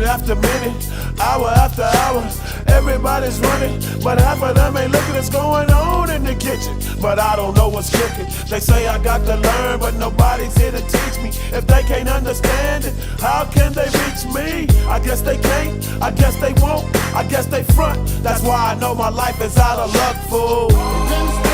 after minute, hour after hour. Everybody's running, but half of them ain't looking what's going on in the kitchen. But I don't know what's cooking. They say I got to learn, but nobody's here to teach me. If they can't understand it, how can they reach me? I guess they can't, I guess they won't, I guess they front. That's why I know my life is out of luck, fool.